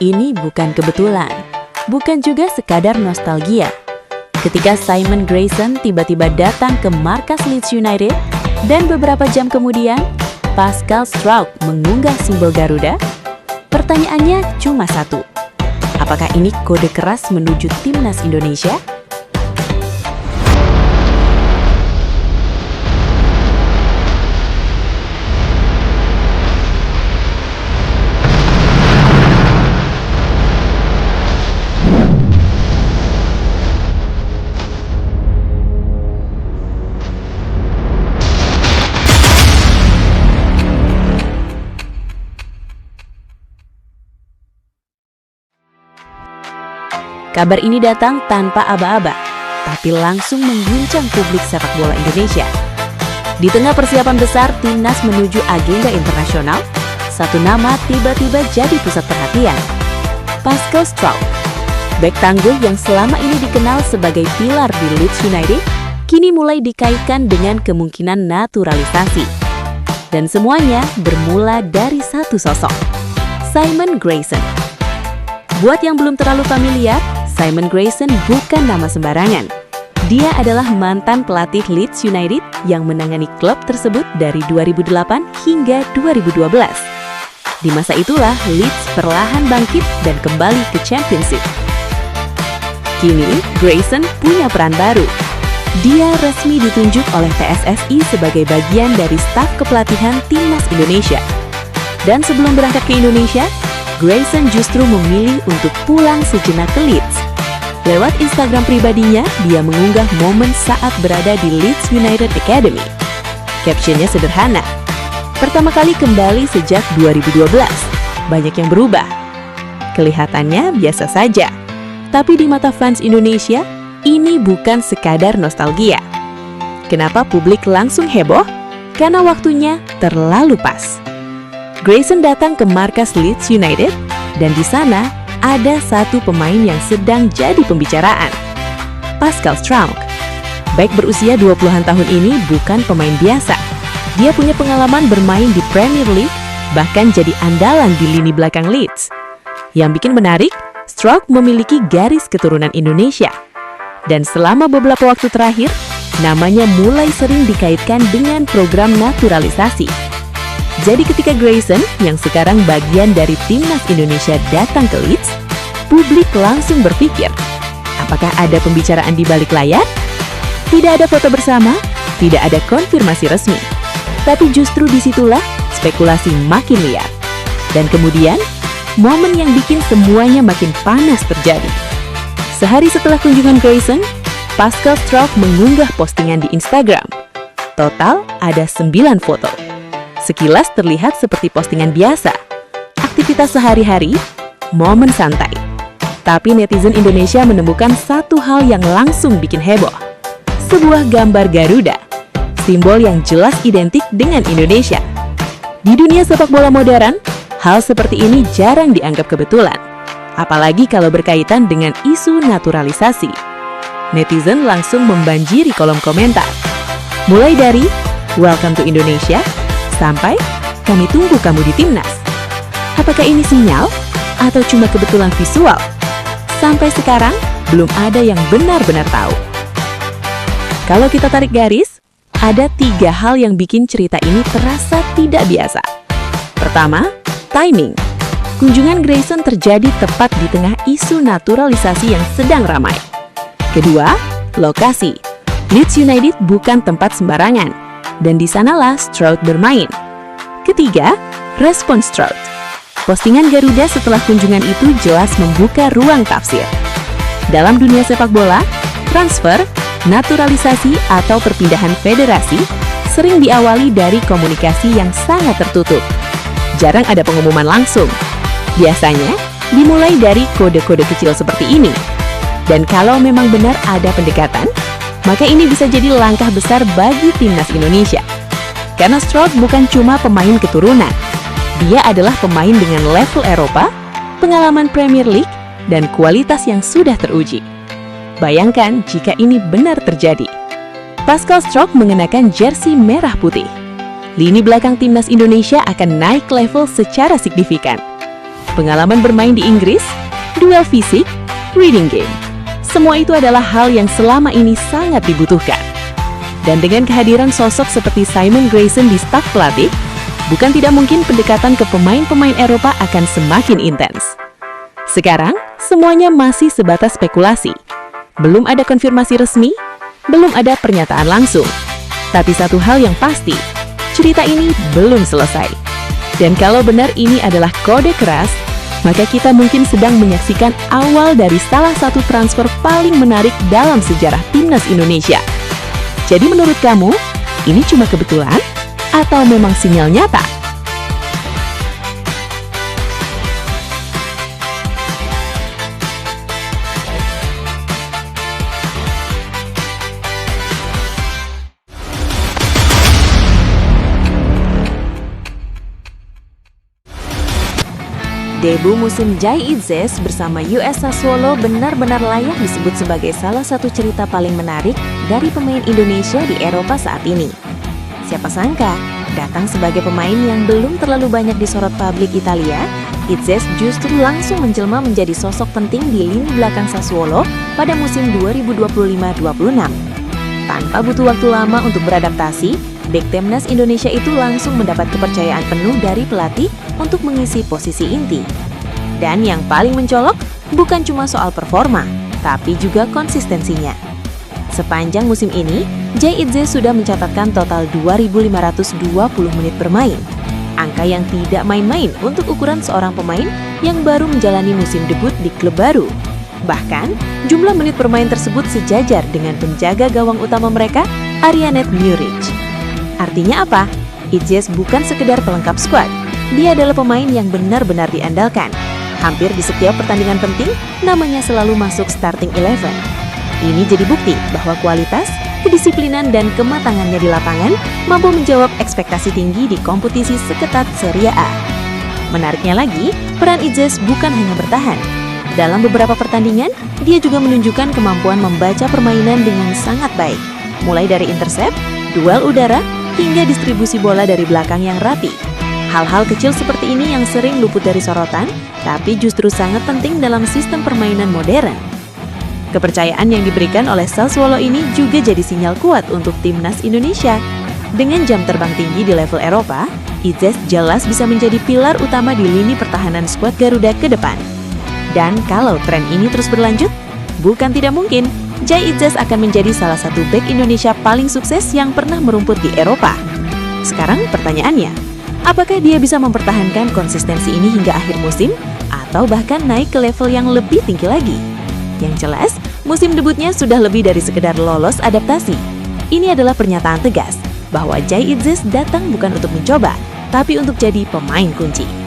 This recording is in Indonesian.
Ini bukan kebetulan, bukan juga sekadar nostalgia. Ketika Simon Grayson tiba-tiba datang ke markas Leeds United, dan beberapa jam kemudian, Pascal Struijk mengunggah simbol Garuda, pertanyaannya cuma satu. Apakah ini kode keras menuju timnas Indonesia? Kabar ini datang tanpa aba-aba, tapi langsung mengguncang publik sepak bola Indonesia. Di tengah persiapan besar timnas menuju agenda internasional, satu nama tiba-tiba jadi pusat perhatian. Pascal Struijk, bek tangguh yang selama ini dikenal sebagai pilar di Leeds United, kini mulai dikaitkan dengan kemungkinan naturalisasi. Dan semuanya bermula dari satu sosok, Simon Grayson. Buat yang belum terlalu familiar, Simon Grayson bukan nama sembarangan. Dia adalah mantan pelatih Leeds United yang menangani klub tersebut dari 2008 hingga 2012. Di masa itulah Leeds perlahan bangkit dan kembali ke Championship. Kini, Grayson punya peran baru. Dia resmi ditunjuk oleh PSSI sebagai bagian dari staf kepelatihan timnas Indonesia. Dan sebelum berangkat ke Indonesia, Grayson justru memilih untuk pulang sejenak ke Leeds. Lewat Instagram pribadinya, dia mengunggah momen saat berada di Leeds United Academy. Captionnya sederhana, pertama kali kembali sejak 2012, banyak yang berubah. Kelihatannya biasa saja, tapi di mata fans Indonesia, ini bukan sekadar nostalgia. Kenapa publik langsung heboh? Karena waktunya terlalu pas. Grayson datang ke markas Leeds United, dan di sana ada satu pemain yang sedang jadi pembicaraan. Pascal Struijk. Bek berusia 20-an tahun ini bukan pemain biasa. Dia punya pengalaman bermain di Premier League, bahkan jadi andalan di lini belakang Leeds. Yang bikin menarik, Struijk memiliki garis keturunan Indonesia. Dan selama beberapa waktu terakhir, namanya mulai sering dikaitkan dengan program naturalisasi. Jadi ketika Grayson, yang sekarang bagian dari timnas Indonesia datang ke Leeds, publik langsung berpikir, apakah ada pembicaraan di balik layar? Tidak ada foto bersama, tidak ada konfirmasi resmi. Tapi justru disitulah spekulasi makin liar. Dan kemudian, momen yang bikin semuanya makin panas terjadi. Sehari setelah kunjungan Grayson, Pascal Struijk mengunggah postingan di Instagram. Total ada 9 foto. Sekilas terlihat seperti postingan biasa, aktivitas sehari-hari, momen santai. Tapi netizen Indonesia menemukan satu hal yang langsung bikin heboh. Sebuah gambar Garuda, simbol yang jelas identik dengan Indonesia. Di dunia sepak bola modern, hal seperti ini jarang dianggap kebetulan. Apalagi kalau berkaitan dengan isu naturalisasi. Netizen langsung membanjiri kolom komentar. Mulai dari, "Welcome to Indonesia," sampai, "Kami tunggu kamu di timnas." Apakah ini sinyal? Atau cuma kebetulan visual? Sampai sekarang, belum ada yang benar-benar tahu. Kalau kita tarik garis, ada 3 hal yang bikin cerita ini terasa tidak biasa. Pertama, timing. Kunjungan Grayson terjadi tepat di tengah isu naturalisasi yang sedang ramai. Kedua, lokasi. Leeds United bukan tempat sembarangan, dan di sanalah Struijk bermain. Ketiga, respon Struijk. Postingan Garuda setelah kunjungan itu jelas membuka ruang tafsir. Dalam dunia sepak bola, transfer, naturalisasi, atau perpindahan federasi sering diawali dari komunikasi yang sangat tertutup. Jarang ada pengumuman langsung. Biasanya, dimulai dari kode-kode kecil seperti ini. Dan kalau memang benar ada pendekatan, maka ini bisa jadi langkah besar bagi timnas Indonesia. Karena Struijk bukan cuma pemain keturunan. Dia adalah pemain dengan level Eropa, pengalaman Premier League, dan kualitas yang sudah teruji. Bayangkan jika ini benar terjadi. Pascal Struijk mengenakan jersey merah putih. Lini belakang timnas Indonesia akan naik level secara signifikan. pengalaman bermain di Inggris, duel fisik, reading game. Semua itu adalah hal yang selama ini sangat dibutuhkan. Dan dengan kehadiran sosok seperti Simon Grayson di staf pelatih, bukan tidak mungkin pendekatan ke pemain-pemain Eropa akan semakin intens. Sekarang, semuanya masih sebatas spekulasi. Belum ada konfirmasi resmi, belum ada pernyataan langsung. Tapi satu hal yang pasti, cerita ini belum selesai. Dan kalau benar ini adalah kode keras, maka kita mungkin sedang menyaksikan awal dari salah satu transfer paling menarik dalam sejarah timnas Indonesia. Jadi menurut kamu, ini cuma kebetulan atau memang sinyal nyata? Debu musim Jai Itzes bersama US Sassuolo benar-benar layak disebut sebagai salah satu cerita paling menarik dari pemain Indonesia di Eropa saat ini. Siapa sangka, datang sebagai pemain yang belum terlalu banyak disorot publik Italia, Itzes justru langsung menjelma menjadi sosok penting di lini belakang Sassuolo pada musim 2025-26. Tanpa butuh waktu lama untuk beradaptasi, bek timnas Indonesia itu langsung mendapat kepercayaan penuh dari pelatih untuk mengisi posisi inti. Dan yang paling mencolok bukan cuma soal performa, tapi juga konsistensinya. Sepanjang musim ini, Jai Itzes sudah mencatatkan total 2.520 menit bermain. Angka yang tidak main-main untuk ukuran seorang pemain yang baru menjalani musim debut di klub baru. Bahkan, jumlah menit bermain tersebut sejajar dengan penjaga gawang utama mereka, Arianet Muric. Artinya apa? Itzes bukan sekedar pelengkap skuad. Dia adalah pemain yang benar-benar diandalkan. Hampir di setiap pertandingan penting, namanya selalu masuk starting 11. Ini jadi bukti bahwa kualitas, kedisiplinan, dan kematangannya di lapangan mampu menjawab ekspektasi tinggi di kompetisi seketat Serie A. Menariknya lagi, peran Itzes bukan hanya bertahan. Dalam beberapa pertandingan, dia juga menunjukkan kemampuan membaca permainan dengan sangat baik. Mulai dari intercept, duel udara, hingga distribusi bola dari belakang yang rapi. Hal-hal kecil seperti ini yang sering luput dari sorotan, tapi justru sangat penting dalam sistem permainan modern. Kepercayaan yang diberikan oleh Sassuolo ini juga jadi sinyal kuat untuk timnas Indonesia. Dengan jam terbang tinggi di level Eropa, Itzes jelas bisa menjadi pilar utama di lini pertahanan skuad Garuda ke depan. Dan kalau tren ini terus berlanjut, bukan tidak mungkin Jai Itzes akan menjadi salah satu bek Indonesia paling sukses yang pernah merumput di Eropa. Sekarang pertanyaannya, apakah dia bisa mempertahankan konsistensi ini hingga akhir musim, atau bahkan naik ke level yang lebih tinggi lagi? Yang jelas, musim debutnya sudah lebih dari sekedar lolos adaptasi. Ini adalah pernyataan tegas bahwa Jai Itzes datang bukan untuk mencoba, tapi untuk jadi pemain kunci.